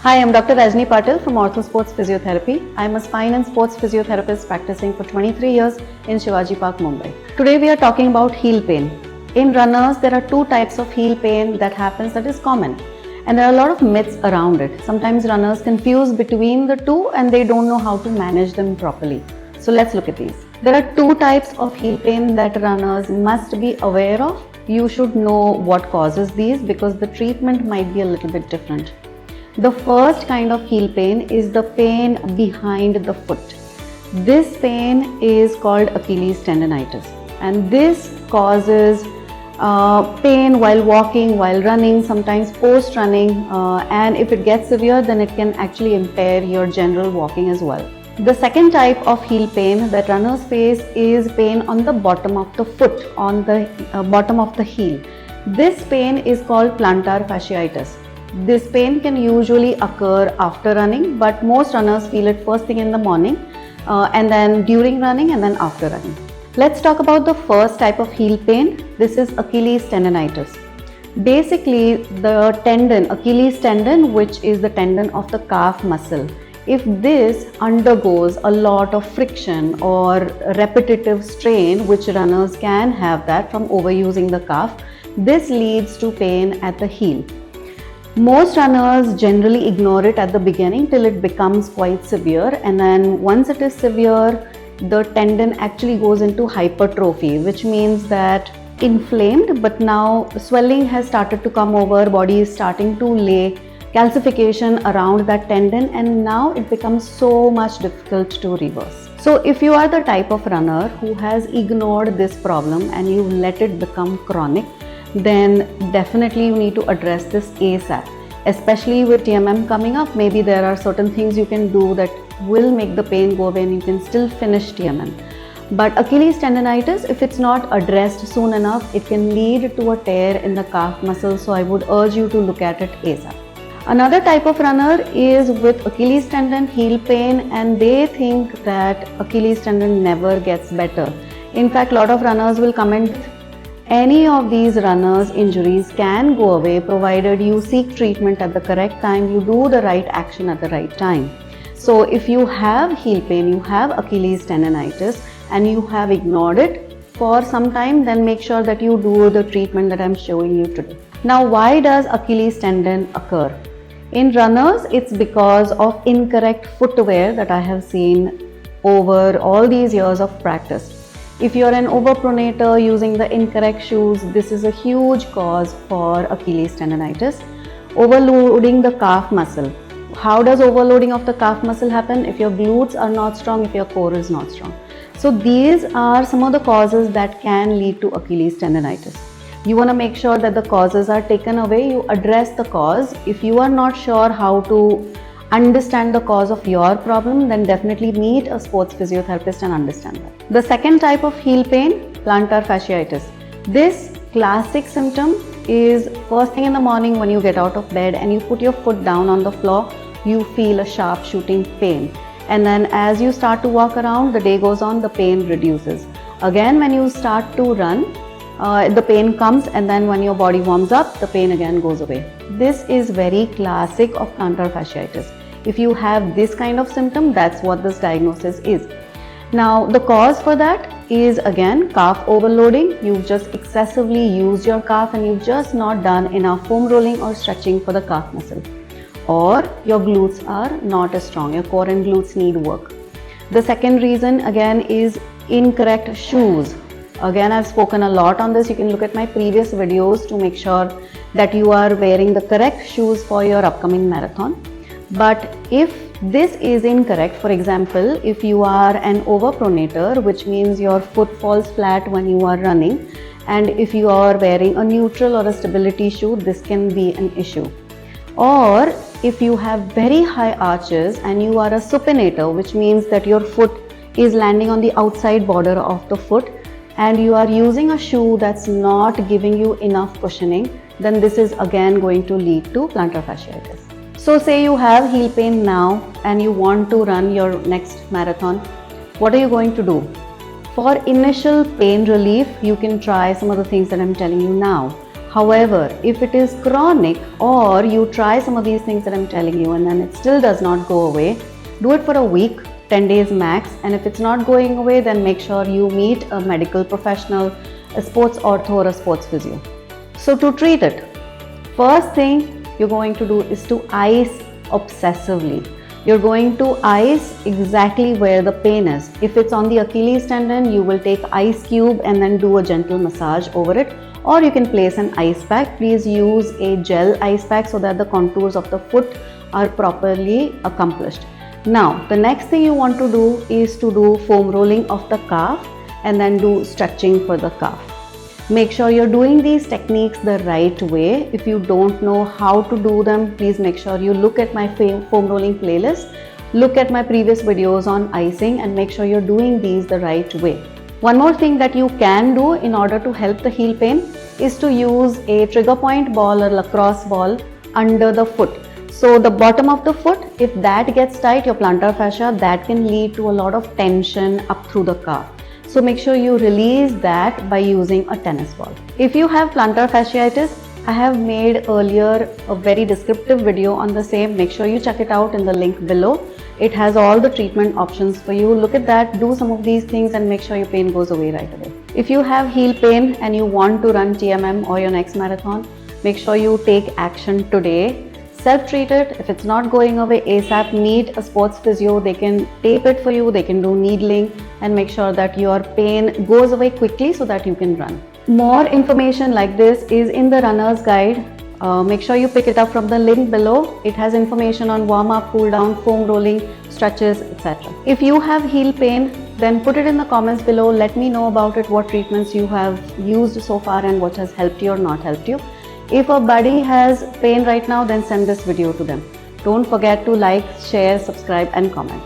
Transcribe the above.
Hi, I'm Dr. Rajani Patil from Ortho Sports Physiotherapy. I'm a spine and sports physiotherapist practicing for 23 years in Shivaji Park, Mumbai. Today we are talking about heel pain. In runners, there are two types of heel pain that happens that is common. And there are a lot of myths around it. Sometimes runners confuse between the two and they don't know how to manage them properly. So let's look at these. There are two types of heel pain that runners must be aware of. You should know what causes these because the treatment might be a little bit different. The first kind of heel pain is the pain behind the foot. This pain is called Achilles tendinitis, and this causes pain while walking, while running, sometimes post running, and if it gets severe then it can actually impair your general walking as well. The second type of heel pain that runners face is pain on the bottom of the foot, on the bottom of the heel. This pain is called plantar fasciitis. This pain can usually occur after running, but most runners feel it first thing in the morning, and then during running, and then after running. Let's talk about the first type of heel pain. This is Achilles tendinitis. Basically, the tendon, Achilles tendon, which is the tendon of the calf muscle, if this undergoes a lot of friction or repetitive strain, which runners can have that from overusing the calf, this leads to pain at the heel. Most runners generally ignore it at the beginning till it becomes quite severe, and then once it is severe, the tendon actually goes into hypertrophy, which means that inflamed, but now swelling has started to come over, body is starting to lay calcification around that tendon, and now it becomes so much difficult to reverse. So if you are the type of runner who has ignored this problem and you let it become chronic, then definitely you need to address this ASAP. Especially with TMM coming up, maybe there are certain things you can do that will make the pain go away and you can still finish TMM. But Achilles tendinitis, if it's not addressed soon enough, it can lead to a tear in the calf muscle, so I would urge you to look at it ASAP. Another type of runner is with Achilles tendon heel pain, and they think that Achilles tendon never gets better. In fact, a lot of runners will comment, any of these runners' injuries can go away provided you seek treatment at the correct time, you do the right action at the right time. So if you have heel pain, you have Achilles tendinitis, and you have ignored it for some time, then make sure that you do the treatment that I'm showing you today. Now, why does Achilles tendon occur? In runners, it's because of incorrect footwear that I have seen over all these years of practice. If you're an overpronator using the incorrect shoes, this is a huge cause for Achilles tendinitis. Overloading the calf muscle. How does overloading of the calf muscle happen? If your glutes are not strong, if your core is not strong. So these are some of the causes that can lead to Achilles tendinitis. You want to make sure that the causes are taken away. You address the cause. If you are not sure how to understand the cause of your problem, then definitely meet a sports physiotherapist and understand that. The second type of heel pain, plantar fasciitis. This classic symptom is first thing in the morning when you get out of bed and you put your foot down on the floor, you feel a sharp shooting pain. And then as you start to walk around, the day goes on, the pain reduces. Again, when you start to run, the pain comes, and then when your body warms up, the pain again goes away. This is very classic of plantar fasciitis. If you have this kind of symptom, that's what this diagnosis is. Now, the cause for that is again calf overloading. You've just excessively used your calf and you've just not done enough foam rolling or stretching for the calf muscle. Or your glutes are not as strong, your core and glutes need work. The second reason again is incorrect shoes. Again, I've spoken a lot on this. You can look at my previous videos to make sure that you are wearing the correct shoes for your upcoming marathon. But if this is incorrect, for example, if you are an overpronator, which means your foot falls flat when you are running, and if you are wearing a neutral or a stability shoe, this can be an issue. Or if you have very high arches and you are a supinator, which means that your foot is landing on the outside border of the foot, and you are using a shoe that's not giving you enough cushioning, then this is again going to lead to plantar fasciitis. So say you have heel pain now and you want to run your next marathon, what are you going to do? For initial pain relief, you can try some of the things that I'm telling you now. However, if it is chronic or you try some of these things that I'm telling you and then it still does not go away, do it for a week, 10 days max, and if it's not going away, then make sure you meet a medical professional, a sports ortho or a sports physio. So to treat it, first thing you're going to do is to ice obsessively. You're going to ice exactly where the pain is. If it's on the Achilles tendon, you will take ice cube and then do a gentle massage over it, or you can place an ice pack. Please use a gel ice pack so that the contours of the foot are properly accomplished. Now, the next thing you want to do is to do foam rolling of the calf and then do stretching for the calf. Make sure you're doing these techniques the right way. If you don't know how to do them, please make sure you look at my foam rolling playlist, look at my previous videos on icing, and make sure you're doing these the right way. One more thing that you can do in order to help the heel pain is to use a trigger point ball or lacrosse ball under the foot. So the bottom of the foot, if that gets tight, your plantar fascia, that can lead to a lot of tension up through the calf. So make sure you release that by using a tennis ball. If you have plantar fasciitis, I have made earlier a very descriptive video on the same. Make sure you check it out in the link below. It has all the treatment options for you. Look at that, do some of these things and make sure your pain goes away right away. If you have heel pain and you want to run TMM or your next marathon, make sure you take action today. Self-treat it. If it's not going away ASAP, meet a sports physio. They can tape it for you, they can do needling, and make sure that your pain goes away quickly so that you can run. More information like this is in the runner's guide. Make sure you pick it up from the link below. It has information on warm-up, cool-down, foam rolling, stretches, etc. If you have heel pain, then put it in the comments below. Let me know about it, what treatments you have used so far and what has helped you or not helped you. If a buddy has pain right now, then send this video to them. Don't forget to like, share, subscribe and comment.